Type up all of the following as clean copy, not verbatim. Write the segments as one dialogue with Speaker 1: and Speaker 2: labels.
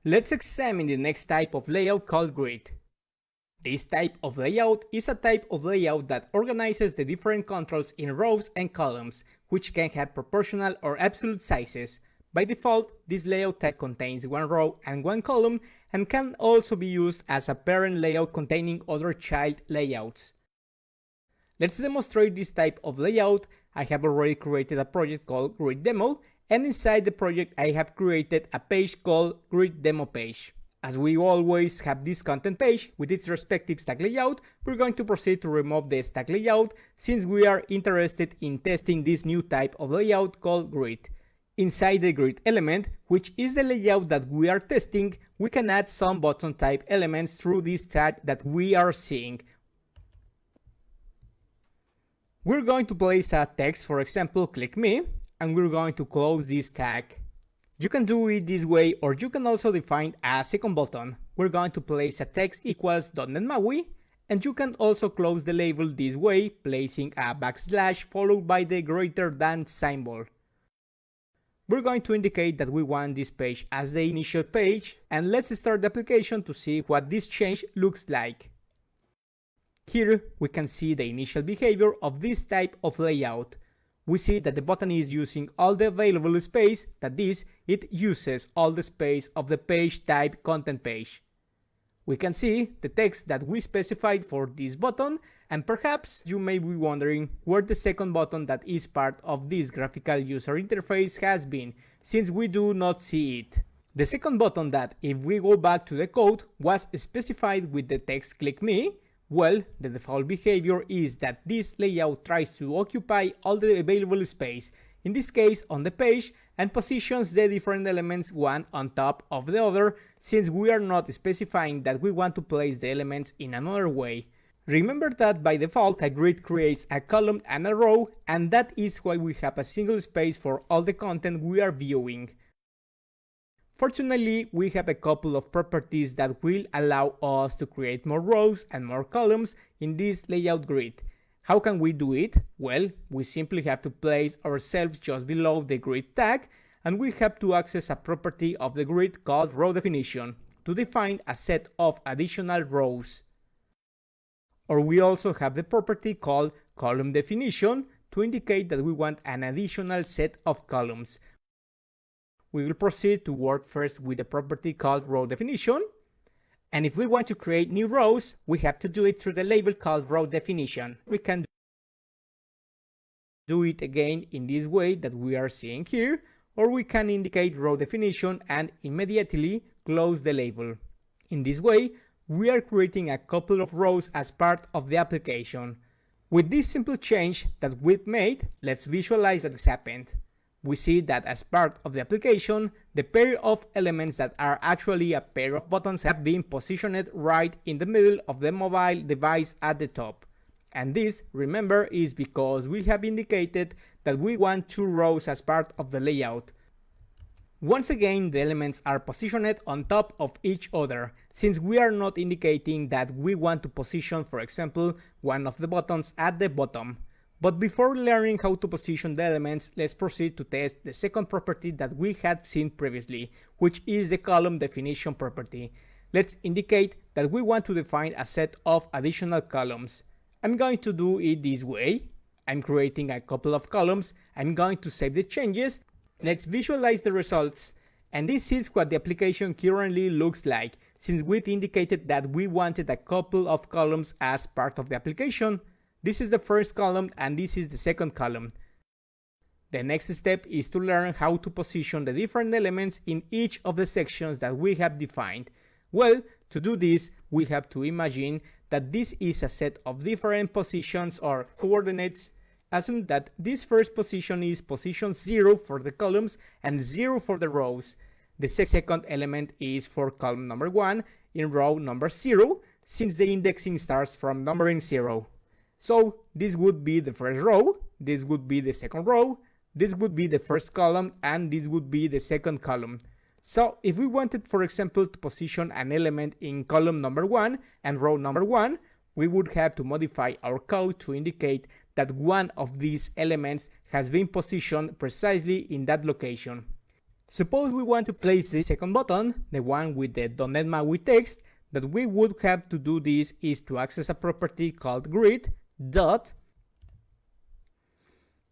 Speaker 1: Let's examine the next type of layout called grid. This type of layout is a type of layout that organizes the different controls in rows and columns, which can have proportional or absolute sizes. By default, this layout type contains one row and one column and can also be used as a parent layout containing other child layouts. Let's demonstrate this type of layout. I have already created a project called Grid Demo, and inside the project I have created a page called Grid Demo Page. As we always have this content page with its respective stack layout, we're going to proceed to remove the stack layout since we are interested in testing this new type of layout called grid. Inside the grid element, which is the layout that we are testing, we can add some button type elements through this tag that we are seeing. We're going to place a text, for example, click me, and we're going to close this tag. You can do it this way, or you can also define a second button. We're going to place a text equals .NET Maui, and you can also close the label this way, placing a backslash followed by the greater than symbol. We're going to indicate that we want this page as the initial page, and let's start the application to see what this change looks like. Here we can see the initial behavior of this type of layout. We see that the button is using all the available space, that is, it uses all the space of the page type content page. We can see the text that we specified for this button, and perhaps you may be wondering where the second button that is part of this graphical user interface has been, since we do not see it. The second button that, if we go back to the code, was specified with the text click me. Well, the default behavior is that this layout tries to occupy all the available space, in this case on the page, and positions the different elements one on top of the other, since we are not specifying that we want to place the elements in another way. Remember that by default a grid creates a column and a row, and that is why we have a single space for all the content we are viewing. Fortunately, we have a couple of properties that will allow us to create more rows and more columns in this layout grid. How can we do it? Well, we simply have to place ourselves just below the grid tag, and we have to access a property of the grid called row definition to define a set of additional rows. Or we also have the property called column definition to indicate that we want an additional set of columns. We will proceed to work first with the property called row definition, and if we want to create new rows, we have to do it through the label called row definition. We can do it again in this way that we are seeing here, or we can indicate row definition and immediately close the label. In this way, we are creating a couple of rows as part of the application. With this simple change that we've made, let's visualize what has happened. We see that as part of the application, the pair of elements that are actually a pair of buttons have been positioned right in the middle of the mobile device at the top. And this, remember, is because we have indicated that we want two rows as part of the layout. Once again, the elements are positioned on top of each other, since we are not indicating that we want to position, for example, one of the buttons at the bottom. But before learning how to position the elements, let's proceed to test the second property that we had seen previously, which is the column definition property. Let's indicate that we want to define a set of additional columns. I'm going to do it this way. I'm creating a couple of columns. I'm going to save the changes. Let's visualize the results. And this is what the application currently looks like, since we've indicated that we wanted a couple of columns as part of the application. This is the first column and this is the second column. The next step is to learn how to position the different elements in each of the sections that we have defined. Well, to do this, we have to imagine that this is a set of different positions or coordinates. Assume that this first position is position 0 for the columns and 0 for the rows. The second element is for column number 1 in row number 0, since the indexing starts from numbering 0. So this would be the first row, this would be the second row, this would be the first column, and this would be the second column. So if we wanted, for example, to position an element in column number 1 and row number 1, we would have to modify our code to indicate that one of these elements has been positioned precisely in that location. Suppose we want to place the second button, the one with the .NET Maui text. That we would have to do this is to access a property called grid dot,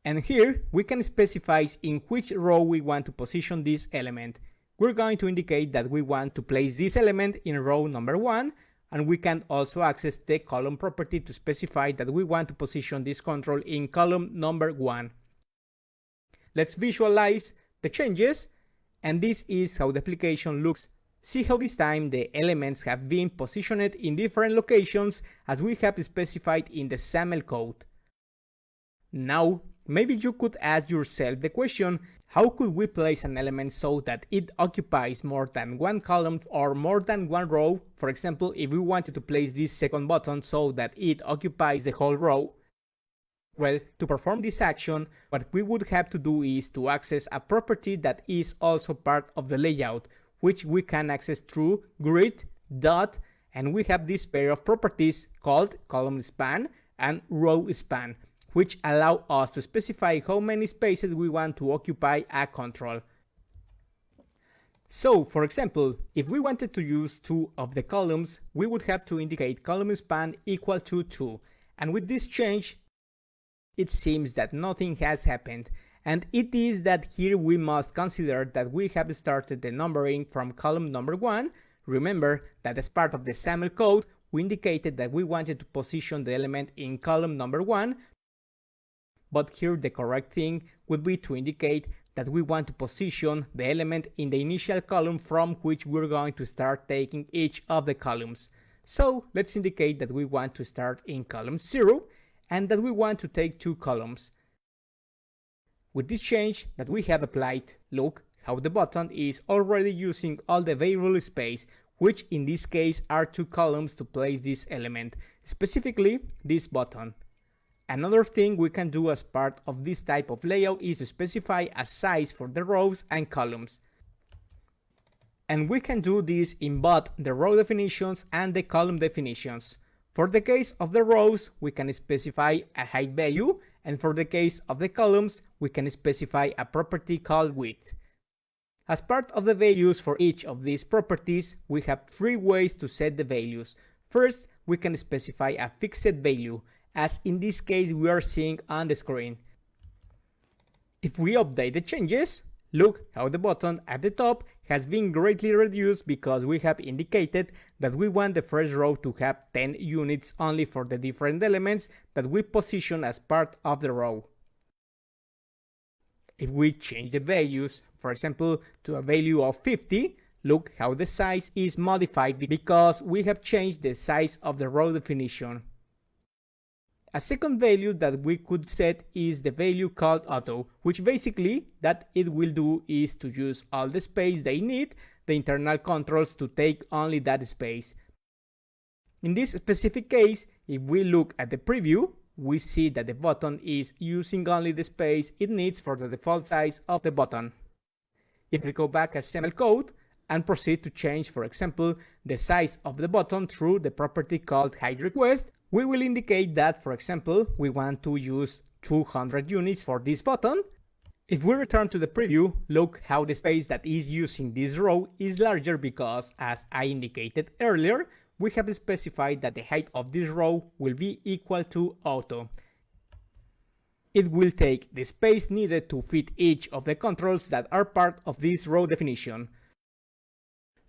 Speaker 1: and here we can specify in which row we want to position this element. We're going to indicate that we want to place this element in row number 1, and we can also access the column property to specify that we want to position this control in column number 1. Let's visualize the changes, and this is how the application looks. See how this time the elements have been positioned in different locations as we have specified in the XAML code. Now, maybe you could ask yourself the question, how could we place an element so that it occupies more than one column or more than one row? For example, if we wanted to place this second button so that it occupies the whole row. Well, to perform this action, what we would have to do is to access a property that is also part of the layout, which we can access through grid dot, and we have this pair of properties called column span and row span, which allow us to specify how many spaces we want to occupy a control. So, for example, if we wanted to use 2 of the columns, we would have to indicate column span equal to 2, and with this change, it seems that nothing has happened. And it is that here we must consider that we have started the numbering from column number 1. Remember that as part of the XAML code, we indicated that we wanted to position the element in column number 1, but here the correct thing would be to indicate that we want to position the element in the initial column from which we're going to start taking each of the columns. So let's indicate that we want to start in column 0 and that we want to take 2 columns. With this change that we have applied, look how the button is already using all the available space, which in this case are 2 columns to place this element, specifically this button. Another thing we can do as part of this type of layout is to specify a size for the rows and columns. And we can do this in both the row definitions and the column definitions. For the case of the rows, we can specify a height value, and for the case of the columns, we can specify a property called width. As part of the values for each of these properties, we have 3 ways to set the values. First, we can specify a fixed value, as in this case we are seeing on the screen. If we update the changes, look how the button at the top has been greatly reduced because we have indicated that we want the first row to have 10 units only for the different elements that we position as part of the row. If we change the values, for example, to a value of 50, look how the size is modified because we have changed the size of the row definition. A second value that we could set is the value called auto, which basically that it will do is to use all the space they need, the internal controls to take only that space. In this specific case, if we look at the preview, we see that the button is using only the space it needs for the default size of the button. If we go back as XAML code and proceed to change, for example, the size of the button through the property called height request, we will indicate that, for example, we want to use 200 units for this button. If we return to the preview, look how the space that is using this row is larger because, as I indicated earlier, we have specified that the height of this row will be equal to auto. It will take the space needed to fit each of the controls that are part of this row definition.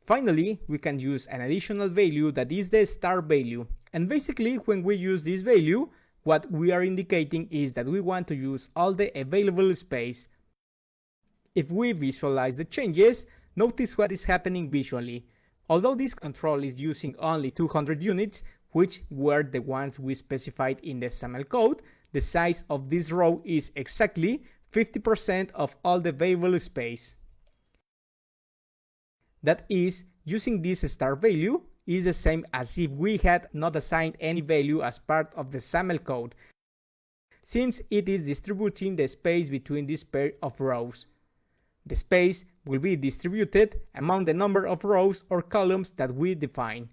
Speaker 1: Finally, we can use an additional value that is the start value. And basically, when we use this value, what we are indicating is that we want to use all the available space. If we visualize the changes, notice what is happening visually. Although this control is using only 200 units, which were the ones we specified in the XAML code, the size of this row is exactly 50% of all the available space. That is, using this start value is the same as if we had not assigned any value as part of the XAML code, since it is distributing the space between this pair of rows. The space will be distributed among the number of rows or columns that we define.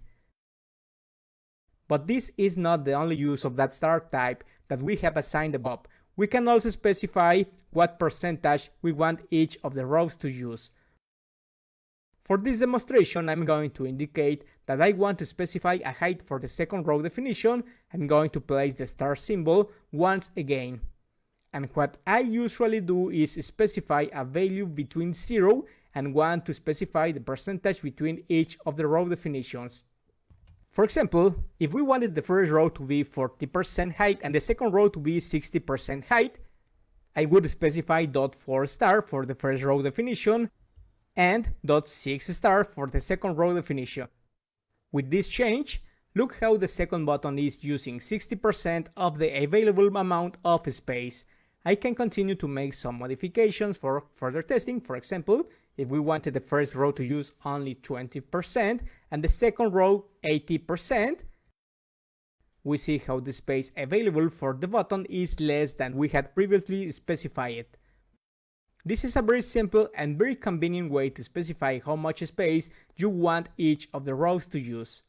Speaker 1: But this is not the only use of that start type that we have assigned above. We can also specify what percentage we want each of the rows to use. For this demonstration, I'm going to indicate that I want to specify a height for the second row definition. I'm going to place the star symbol once again. And what I usually do is specify a value between 0 and 1 to specify the percentage between each of the row definitions. For example, if we wanted the first row to be 40% height and the second row to be 60% height, I would specify .4 star for the first row definition and .6 star for the second row definition. With this change, look how the second button is using 60% of the available amount of space. I can continue to make some modifications for further testing. For example, if we wanted the first row to use only 20% and the second row 80%, we see how the space available for the button is less than we had previously specified. This is a very simple and very convenient way to specify how much space you want each of the rows to use.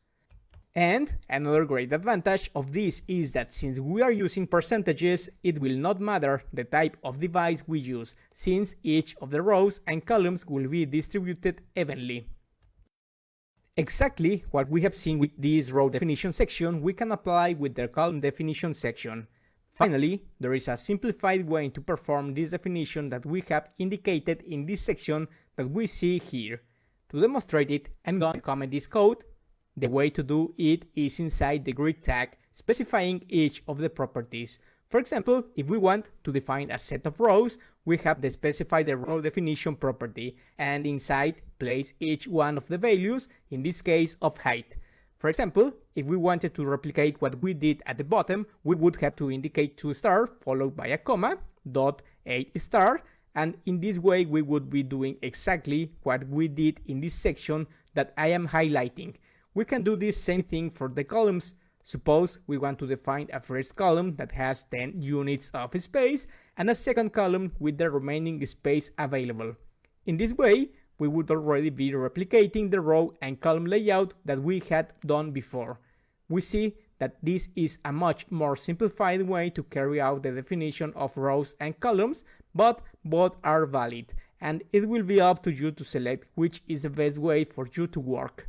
Speaker 1: And another great advantage of this is that since we are using percentages, it will not matter the type of device we use, since each of the rows and columns will be distributed evenly. Exactly what we have seen with this row definition section, we can apply with the column definition section. Finally, there is a simplified way to perform this definition that we have indicated in this section that we see here. To demonstrate it, I'm going to comment this code. The way to do it is inside the grid tag, specifying each of the properties. For example, if we want to define a set of rows, we have to specify the row definition property, and inside place each one of the values, in this case of height. For example, if we wanted to replicate what we did at the bottom, we would have to indicate 2 star followed by a comma, .8 star, and in this way we would be doing exactly what we did in this section that I am highlighting. We can do this same thing for the columns. Suppose we want to define a first column that has 10 units of space and a second column with the remaining space available. In this way, we would already be replicating the row and column layout that we had done before. We see that this is a much more simplified way to carry out the definition of rows and columns, but both are valid, and it will be up to you to select which is the best way for you to work.